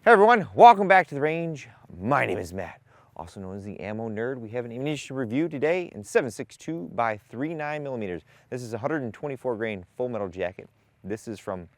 Hey everyone, welcome back to the range. My name is Matt, also known as the Ammo Nerd. We have an ammunition review today in 7.62 by 39mm. This is a 124 grain full metal jacket. This is from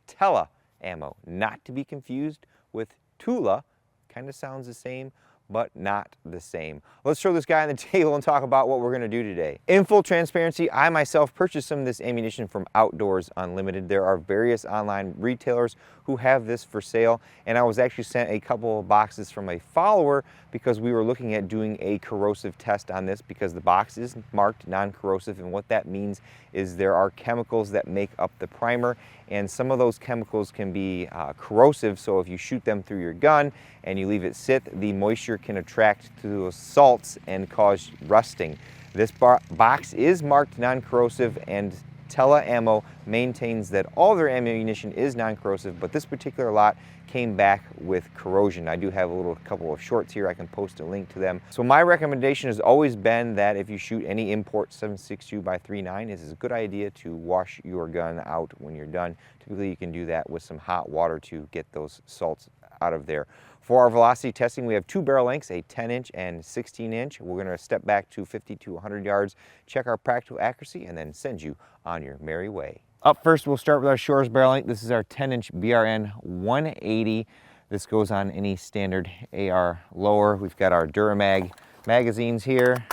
TelaAmmo, not to be confused with Tula. Kind of sounds the same, but not the same. Let's throw this guy on the table and talk about what we're gonna do today. In full transparency, I myself purchased some of this ammunition from Outdoors Unlimited. There are various online retailers who have this for sale, and I was actually sent a couple of boxes from a follower because we were looking at doing a corrosive test on this because the box is marked non-corrosive, and what that means is there are chemicals that make up the primer, and some of those chemicals can be corrosive, so if you shoot them through your gun and you leave it sit, the moisture can attract to those salts and cause rusting. This box is marked non-corrosive, and TeleAmmo maintains that all their ammunition is non-corrosive, but this particular lot came back with corrosion. I do have a couple of shorts here. I can post a link to them. So my recommendation has always been that if you shoot any import 7.62 by 39, it is a good idea to wash your gun out when you're done. Typically you can do that with some hot water to get those salts out of there. For our velocity testing, we have two barrel lengths, a 10-inch and 16-inch. We're going to step back to 50 to 100 yards, check our practical accuracy, and then send you on your merry way. Up first, we'll start with our shortest barrel length. This is our 10-inch BRN-180. This goes on any standard AR lower. We've got our Duramag magazines here.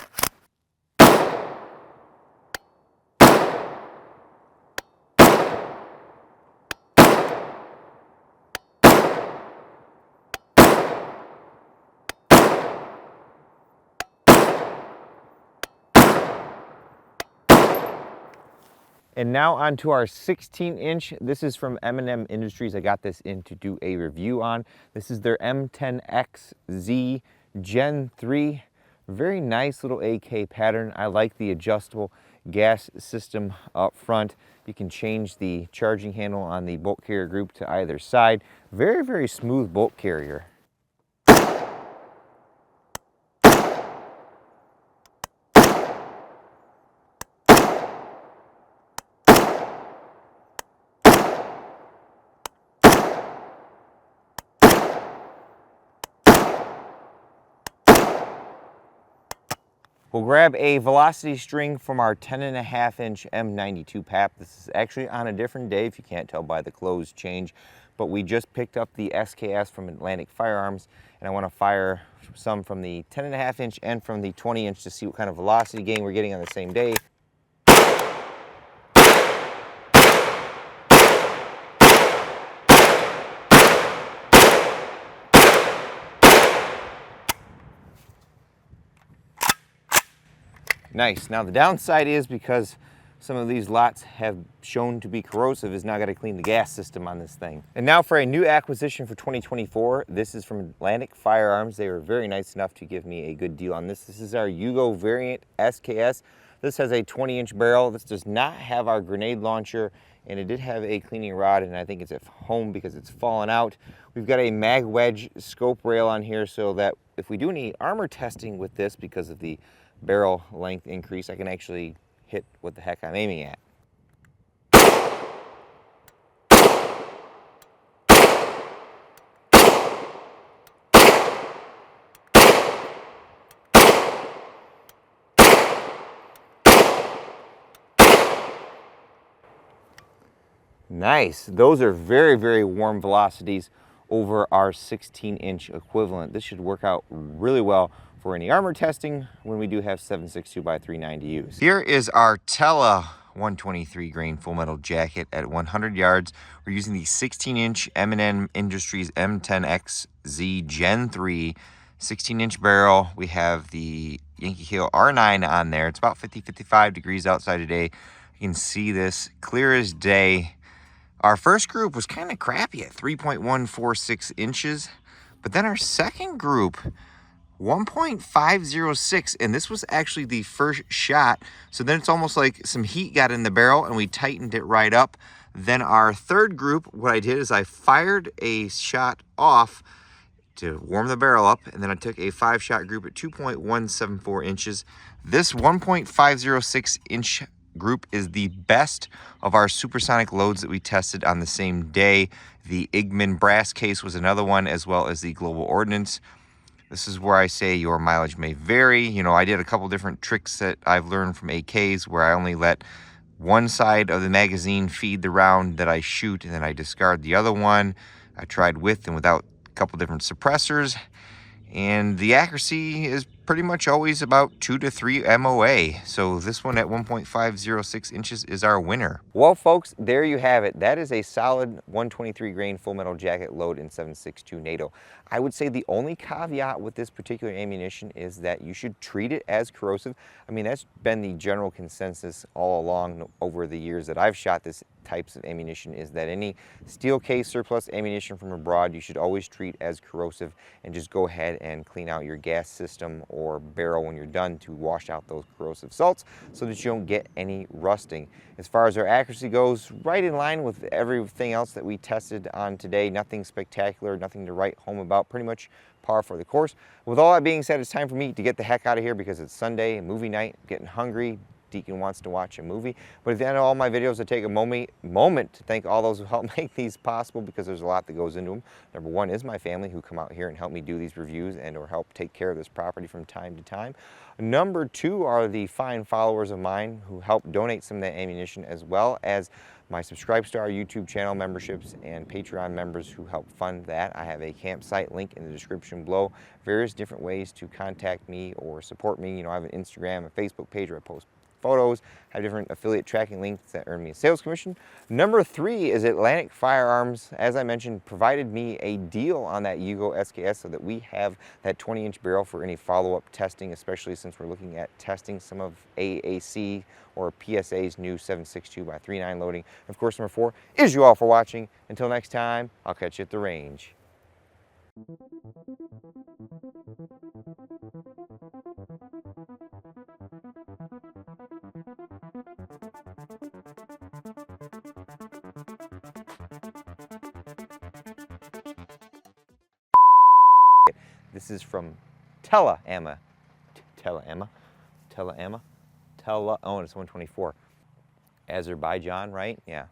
And now onto our 16-inch. This is from M&M Industries. I got this in to do a review on. This is their M10XZ Gen 3. Very nice little AK pattern. I like the adjustable gas system up front. You can change the charging handle on the bolt carrier group to either side. Very, very smooth bolt carrier. We'll grab a velocity string from our 10.5-inch M92 PAP. This is actually on a different day, if you can't tell by the clothes change, but we just picked up the SKS from Atlantic Firearms, and I want to fire some from the 10.5-inch and from the 20-inch to see what kind of velocity gain we're getting on the same day. Nice. Now the downside is because some of these lots have shown to be corrosive is now got to clean the gas system on this thing. And now for a new acquisition for 2024, this is from Atlantic Firearms. They were very nice enough to give me a good deal on this. This is our Yugo variant SKS. This has a 20-inch barrel. This does not have our grenade launcher, and it did have a cleaning rod, and I think it's at home because it's fallen out. We've got a mag wedge scope rail on here so that if we do any armor testing with this because of the barrel length increase, I can actually hit what the heck I'm aiming at. Nice. Those are very, very warm velocities over our 16-inch equivalent. This should work out really well for any armor testing when we do have 7.62 by 39 to use. Here is our Tela 123 grain full metal jacket at 100 yards. We're using the 16-inch M&M Industries M10XZ Gen 3 16-inch barrel. We have the Yankee Hill R9 on there. It's about 55 degrees outside today. You can see this clear as day. Our first group was kind of crappy at 3.146 inches, but then our second group 1.506, and this was actually the first shot, so then it's almost like some heat got in the barrel and we tightened it right up. Then our third group, what I did is I fired a shot off to warm the barrel up, and then I took a 5-shot group at 2.174 inches. This 1.506 inch group is the best of our supersonic loads that we tested on the same day. The Igman brass case was another one, as well as the Global Ordnance. This is where I say your mileage may vary. You know, I did a couple different tricks that I've learned from AKs where I only let one side of the magazine feed the round that I shoot, and then I discard the other one. I tried with and without a couple different suppressors, and the accuracy is pretty much always about 2 to 3 MOA. So this one at 1.506 inches is our winner. Well, folks, there you have it. That is a solid 123 grain full metal jacket load in 7.62 NATO. I would say the only caveat with this particular ammunition is that you should treat it as corrosive. I mean, that's been the general consensus all along over the years that I've shot this types of ammunition, is that any steel case surplus ammunition from abroad you should always treat as corrosive, and just go ahead and clean out your gas system or barrel when you're done to wash out those corrosive salts so that you don't get any rusting. As far as our accuracy goes, right in line with everything else that we tested on today. Nothing spectacular, nothing to write home about, pretty much par for the course. With all that being said, it's time for me to get the heck out of here because it's Sunday, movie night, getting hungry. Deacon wants to watch a movie. But at the end of all my videos, I take a moment to thank all those who help make these possible, because there's a lot that goes into them. Number one is my family, who come out here and help me do these reviews and or help take care of this property from time to time. Number two are the fine followers of mine who help donate some of that ammunition, as well as my Subscribe Star YouTube channel memberships and Patreon members who help fund that. I have a campsite link in the description below. Various different ways to contact me or support me. You know, I have an Instagram, a Facebook page where I post photos, have different affiliate tracking links that earn me a sales commission. Number three is Atlantic Firearms. As I mentioned, provided me a deal on that Yugo SKS so that we have that 20-inch barrel for any follow-up testing, especially since we're looking at testing some of AAC or PSA's new 7.62x39 loading. Of course, number four is you all for watching. Until next time, I'll catch you at the range. This is from TelaAmmo. TeleAmmo? TeleAmmo? Oh, it's 124. Azerbaijan, right? Yeah.